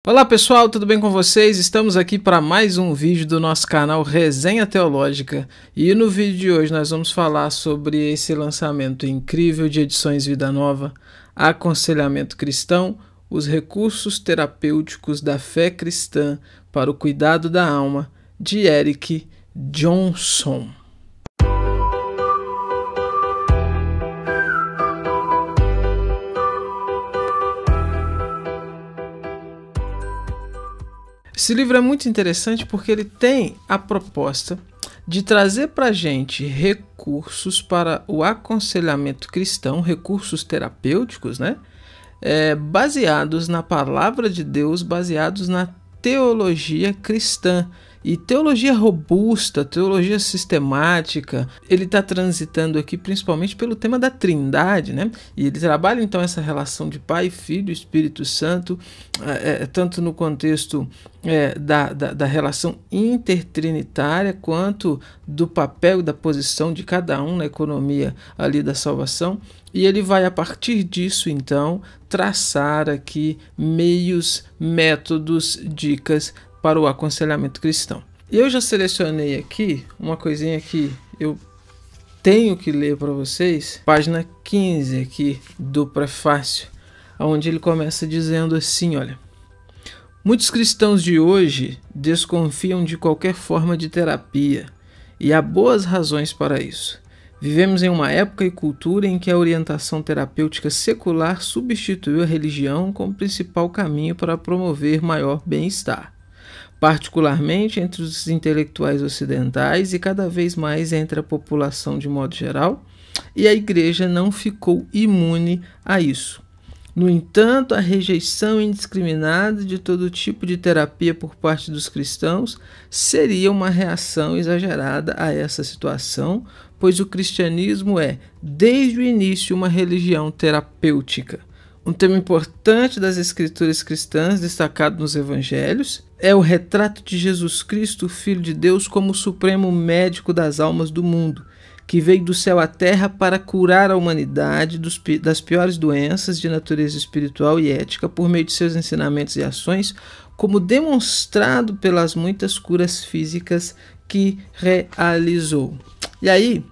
Olá pessoal, tudo bem com vocês? Estamos aqui para mais um vídeo do nosso canal Resenha Teológica e no vídeo de hoje nós vamos falar sobre esse lançamento incrível de Edições Vida Nova, Aconselhamento Cristão, os recursos terapêuticos da fé cristã para o cuidado da alma, de Eric Johnson. Esse livro é muito interessante porque ele tem a proposta de trazer para a gente recursos para o aconselhamento cristão, recursos terapêuticos, né? Baseados na palavra de Deus, baseados na teologia cristã. E teologia robusta, teologia sistemática, ele está transitando aqui principalmente pelo tema da Trindade, né? E ele trabalha então essa relação de Pai, Filho e Espírito Santo, tanto no contexto da relação intertrinitária, quanto do papel e da posição de cada um na economia ali da salvação. E ele vai, a partir disso, então, traçar aqui meios, métodos, dicas para o aconselhamento cristão. E eu já selecionei aqui uma coisinha que eu tenho que ler para vocês, página 15 aqui do prefácio, onde ele começa dizendo assim, olha: muitos cristãos de hoje desconfiam de qualquer forma de terapia, e há boas razões para isso. Vivemos em uma época e cultura em que a orientação terapêutica secular substituiu a religião como principal caminho para promover maior bem-estar, particularmente entre os intelectuais ocidentais e cada vez mais entre a população de modo geral, e a Igreja não ficou imune a isso. No entanto, a rejeição indiscriminada de todo tipo de terapia por parte dos cristãos seria uma reação exagerada a essa situação, pois o cristianismo é, desde o início, uma religião terapêutica. Um tema importante das escrituras cristãs, destacado nos evangelhos, é o retrato de Jesus Cristo, Filho de Deus, como o supremo médico das almas do mundo, que veio do céu à terra para curar a humanidade das piores doenças de natureza espiritual e ética por meio de seus ensinamentos e ações, como demonstrado pelas muitas curas físicas que realizou. E aí,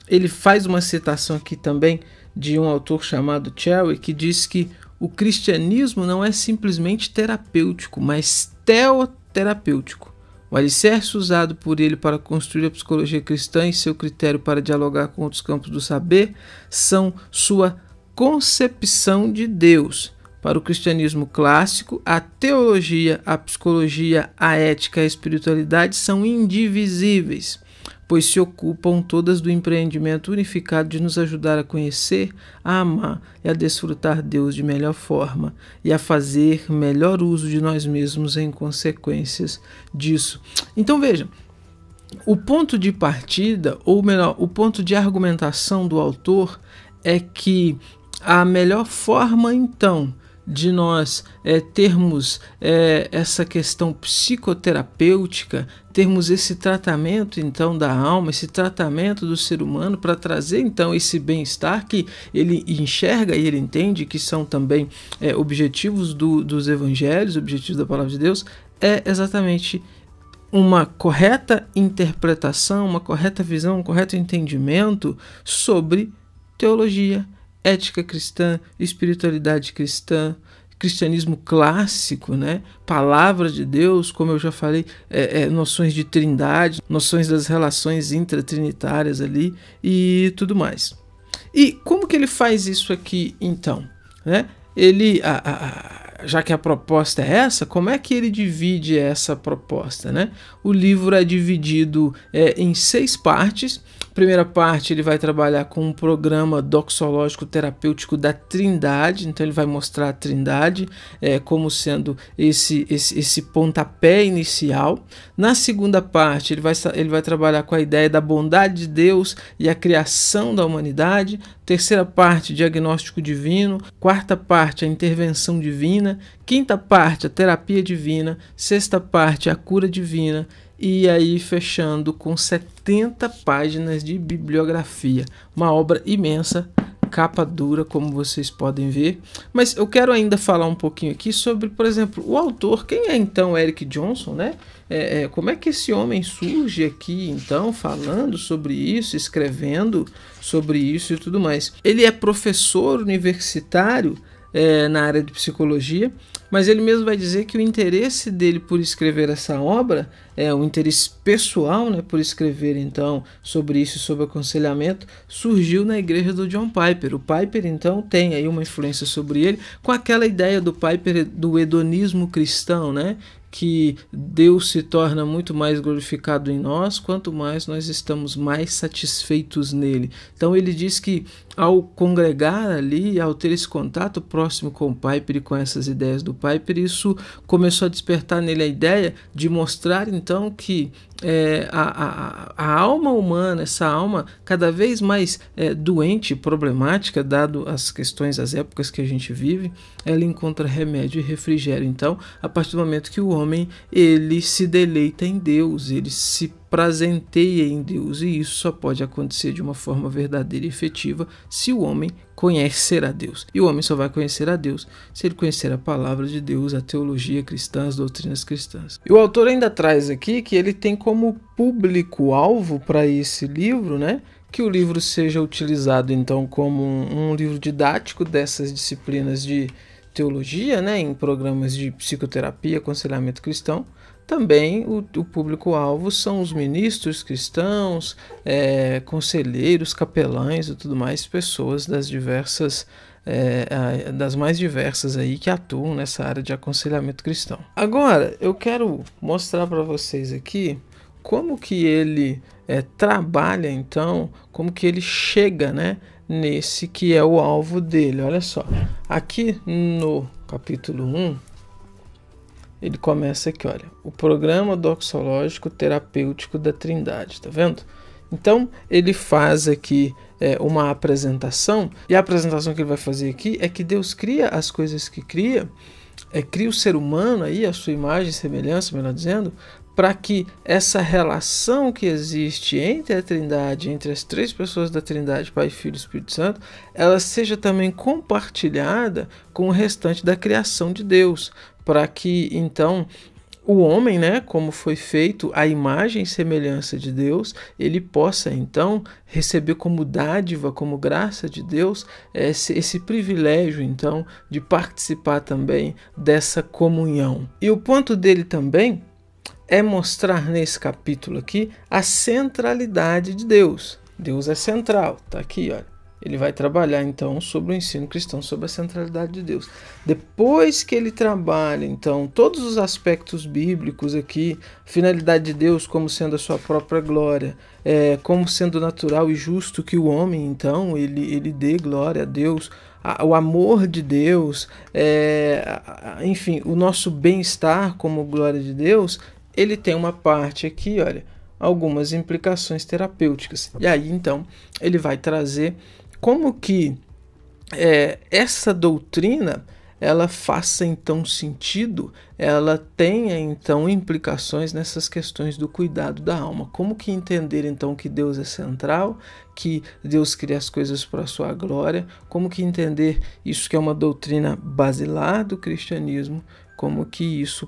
ele faz uma citação aqui também de um autor chamado Cherry, que diz que o cristianismo não é simplesmente terapêutico, mas teoterapêutico. O alicerce usado por ele para construir a psicologia cristã e seu critério para dialogar com outros campos do saber são sua concepção de Deus. Para o cristianismo clássico, a teologia, a psicologia, a ética e a espiritualidade são indivisíveis, pois se ocupam todas do empreendimento unificado de nos ajudar a conhecer, a amar e a desfrutar Deus de melhor forma e a fazer melhor uso de nós mesmos em consequências disso. Então veja, o ponto de partida, ou melhor, o ponto de argumentação do autor é que a melhor forma então de nós termos essa questão psicoterapêutica, termos esse tratamento então da alma, esse tratamento do ser humano para trazer então esse bem-estar que ele enxerga e ele entende que são também objetivos dos evangelhos, objetivos da palavra de Deus, é exatamente uma correta interpretação, uma correta visão, um correto entendimento sobre teologia, ética cristã, espiritualidade cristã, cristianismo clássico, né? Palavra de Deus, como eu já falei, noções de trindade, noções das relações intratrinitárias ali e tudo mais. E como que ele faz isso aqui então? Né? Ele, já que a proposta é essa, como é que ele divide essa proposta? Né? O livro é dividido em 6 partes. Primeira parte, ele vai trabalhar com um programa doxológico terapêutico da Trindade, então ele vai mostrar a Trindade como sendo esse pontapé inicial. Na segunda parte, ele vai trabalhar com a ideia da bondade de Deus e a criação da humanidade. Terceira parte, diagnóstico divino. Quarta parte, a intervenção divina. Quinta parte, a terapia divina. Sexta parte, a cura divina. E aí fechando com 70 páginas de bibliografia. Uma obra imensa, capa dura, como vocês podem ver. Mas eu quero ainda falar um pouquinho aqui sobre, por exemplo, o autor. Quem é então Eric Johnson, né? Como é que esse homem surge aqui, então, falando sobre isso, escrevendo sobre isso e tudo mais? Ele é professor universitário na área de psicologia, mas ele mesmo vai dizer que o interesse dele por escrever essa obra, um interesse pessoal, né, por escrever então sobre isso, sobre aconselhamento, surgiu na igreja do John Piper. O Piper então tem aí uma influência sobre ele, com aquela ideia do Piper do hedonismo cristão, né? Que Deus se torna muito mais glorificado em nós, quanto mais nós estamos mais satisfeitos nele. Então ele diz que ao congregar ali, ao ter esse contato próximo com o Piper e com essas ideias do Piper, isso começou a despertar nele a ideia de mostrar então que a alma humana, essa alma cada vez mais doente e problemática, dado as questões, as épocas que a gente vive, ela encontra remédio e refrigério. Então, a partir do momento que o homem ele se deleita em Deus, ele se prazenteia em Deus, e isso só pode acontecer de uma forma verdadeira e efetiva se o homem conhecer a Deus. E o homem só vai conhecer a Deus se ele conhecer a palavra de Deus, a teologia cristã, as doutrinas cristãs. E o autor ainda traz aqui que ele tem como público-alvo para esse livro, né, que o livro seja utilizado então como um livro didático dessas disciplinas de teologia, né, em programas de psicoterapia, aconselhamento cristão. Também o público-alvo são os ministros cristãos, conselheiros, capelães e tudo mais, pessoas das diversas, das mais diversas aí que atuam nessa área de aconselhamento cristão. Agora, eu quero mostrar para vocês aqui como que ele trabalha, então, como que ele chega, né, nesse que é o alvo dele. Olha só, aqui no capítulo 1, ele começa aqui, olha, o programa doxológico terapêutico da Trindade, tá vendo? Então, ele faz aqui uma apresentação, e a apresentação que ele vai fazer aqui é que Deus cria as coisas que cria o ser humano, aí, a sua imagem e semelhança, melhor dizendo, para que essa relação que existe entre a Trindade, entre as três pessoas da Trindade, Pai, Filho e Espírito Santo, ela seja também compartilhada com o restante da criação de Deus, para que, então, o homem, né, como foi feito à imagem e semelhança de Deus, ele possa, então, receber como dádiva, como graça de Deus, esse privilégio, então, de participar também dessa comunhão. E o ponto dele também é mostrar nesse capítulo aqui a centralidade de Deus. Deus é central, tá aqui, olha. Ele vai trabalhar então sobre o ensino cristão, sobre a centralidade de Deus. Depois que ele trabalha então todos os aspectos bíblicos aqui, finalidade de Deus como sendo a sua própria glória, como sendo natural e justo que o homem então ele dê glória a Deus, o amor de Deus, enfim, o nosso bem-estar como glória de Deus, ele tem uma parte aqui, olha, algumas implicações terapêuticas. E aí então ele vai trazer como que essa doutrina ela faça então sentido, ela tenha então implicações nessas questões do cuidado da alma. Como que entender então que Deus é central, que Deus cria as coisas para a sua glória, como que entender isso que é uma doutrina basilar do cristianismo, como que isso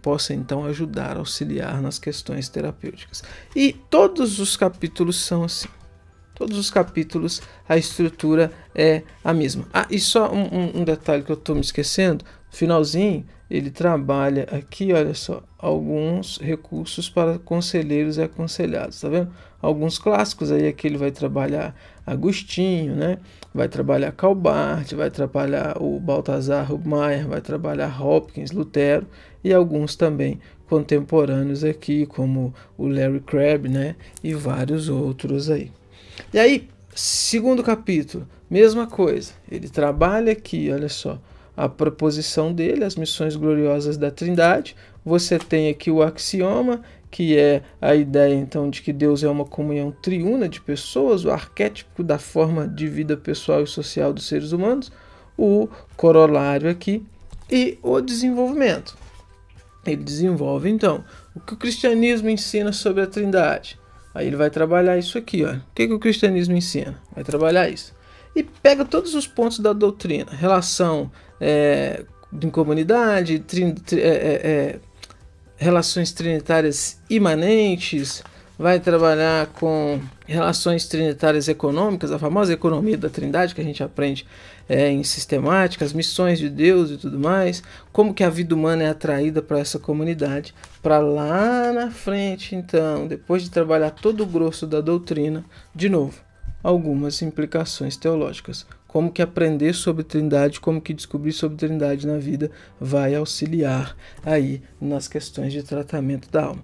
possa então ajudar, auxiliar nas questões terapêuticas. E todos os capítulos são assim. Todos os capítulos, a estrutura é a mesma. E só um detalhe que eu estou me esquecendo. No finalzinho, ele trabalha aqui, olha só, alguns recursos para conselheiros e aconselhados, tá vendo? Alguns clássicos aí, aqui ele vai trabalhar Agostinho, né? Vai trabalhar Calbart, vai trabalhar o Balthasar Hubmaier, vai trabalhar Hopkins, Lutero, e alguns também contemporâneos aqui, como o Larry Crabb, né? E vários outros aí. E aí, segundo capítulo, mesma coisa. Ele trabalha aqui, olha só, a proposição dele, as missões gloriosas da Trindade. Você tem aqui o axioma, que é a ideia então de que Deus é uma comunhão triuna de pessoas, o arquétipo da forma de vida pessoal e social dos seres humanos, o corolário aqui e o desenvolvimento. Ele desenvolve então o que o cristianismo ensina sobre a Trindade. Aí ele vai trabalhar isso aqui, ó. O que o cristianismo ensina? Vai trabalhar isso. e pega todos os pontos da doutrina, relação em comunidade, relações trinitárias imanentes, vai trabalhar com relações trinitárias econômicas, a famosa economia da Trindade que a gente aprende em sistemática, as missões de Deus e tudo mais, como que a vida humana é atraída para essa comunidade, para lá na frente, então, depois de trabalhar todo o grosso da doutrina, de novo, algumas implicações teológicas. Como que aprender sobre Trindade, como que descobrir sobre Trindade na vida vai auxiliar aí nas questões de tratamento da alma.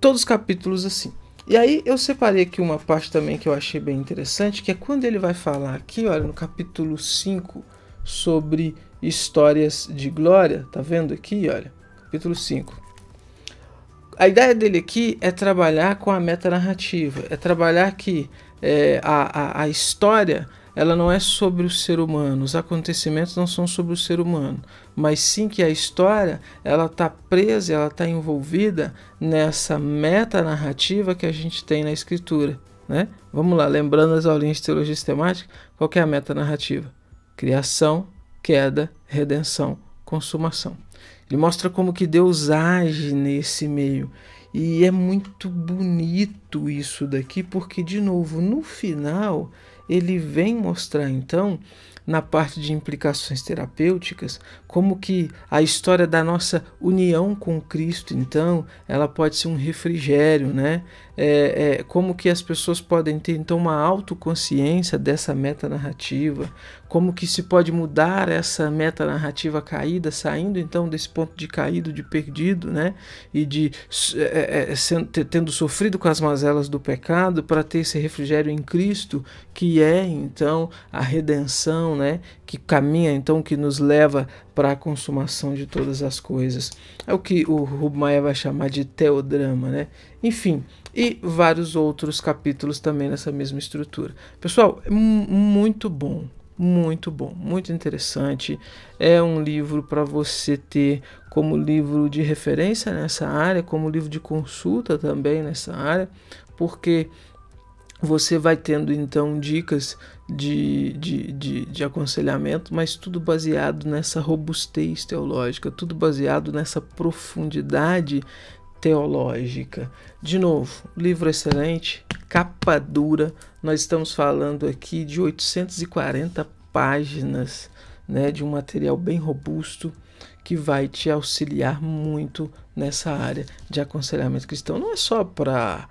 Todos os capítulos assim. E aí eu separei aqui uma parte também que eu achei bem interessante, que é quando ele vai falar aqui, olha, no capítulo 5, sobre histórias de glória, tá vendo aqui, olha, capítulo 5. A ideia dele aqui é trabalhar com a metanarrativa, é trabalhar que a história, ela não é sobre o ser humano, os acontecimentos não são sobre o ser humano, mas sim que a história, ela está presa, ela está envolvida nessa metanarrativa que a gente tem na escritura, né? Vamos lá, lembrando as aulinhas de teologia sistemática, qual que é a metanarrativa? Criação, queda, redenção, consumação. Ele mostra como que Deus age nesse meio. E é muito bonito isso daqui, porque, de novo, no final, ele vem mostrar, então, na parte de implicações terapêuticas, como que a história da nossa união com Cristo, então, ela pode ser um refrigério, né? Como que as pessoas podem ter, então, uma autoconsciência dessa metanarrativa, como que se pode mudar essa metanarrativa caída, saindo, então, desse ponto de caído, de perdido, né? E de tendo sofrido com as mazelas do pecado, para ter esse refrigério em Cristo, que é, então, a redenção, né? Que caminha, então, que nos leva para a consumação de todas as coisas. É o que o Rubmaia vai chamar de teodrama, né? Enfim, e vários outros capítulos também nessa mesma estrutura. Pessoal, é muito bom, muito interessante. É um livro para você ter como livro de referência nessa área, como livro de consulta também nessa área, porque você vai tendo então dicas de aconselhamento, mas tudo baseado nessa robustez teológica, tudo baseado nessa profundidade teológica. De novo, livro excelente, capa dura, nós estamos falando aqui de 840 páginas, né, de um material bem robusto que vai te auxiliar muito nessa área de aconselhamento cristão. Não é só para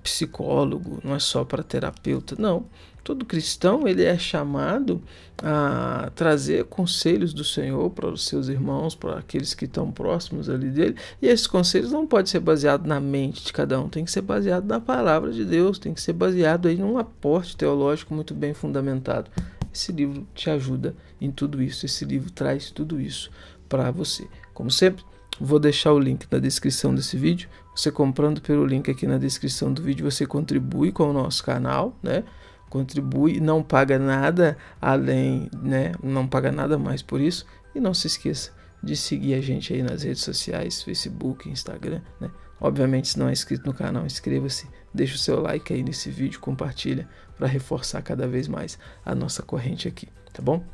psicólogo, não é só para terapeuta, não. Todo cristão, ele é chamado a trazer conselhos do Senhor para os seus irmãos, para aqueles que estão próximos ali dele, e esses conselhos não podem ser baseados na mente de cada um, tem que ser baseado na palavra de Deus, tem que ser baseado aí num aporte teológico muito bem fundamentado. Esse livro te ajuda em tudo isso, esse livro traz tudo isso para você. Como sempre, vou deixar o link na descrição desse vídeo. Você comprando pelo link aqui na descrição do vídeo, você contribui com o nosso canal, né? Contribui, não paga nada além, né? Não paga nada mais por isso. E não se esqueça de seguir a gente aí nas redes sociais, Facebook, Instagram, né? Obviamente, se não é inscrito no canal, inscreva-se, deixa o seu like aí nesse vídeo, compartilha para reforçar cada vez mais a nossa corrente aqui, tá bom?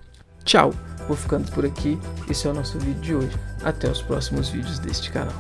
Tchau, vou ficando por aqui, esse é o nosso vídeo de hoje, até os próximos vídeos deste canal.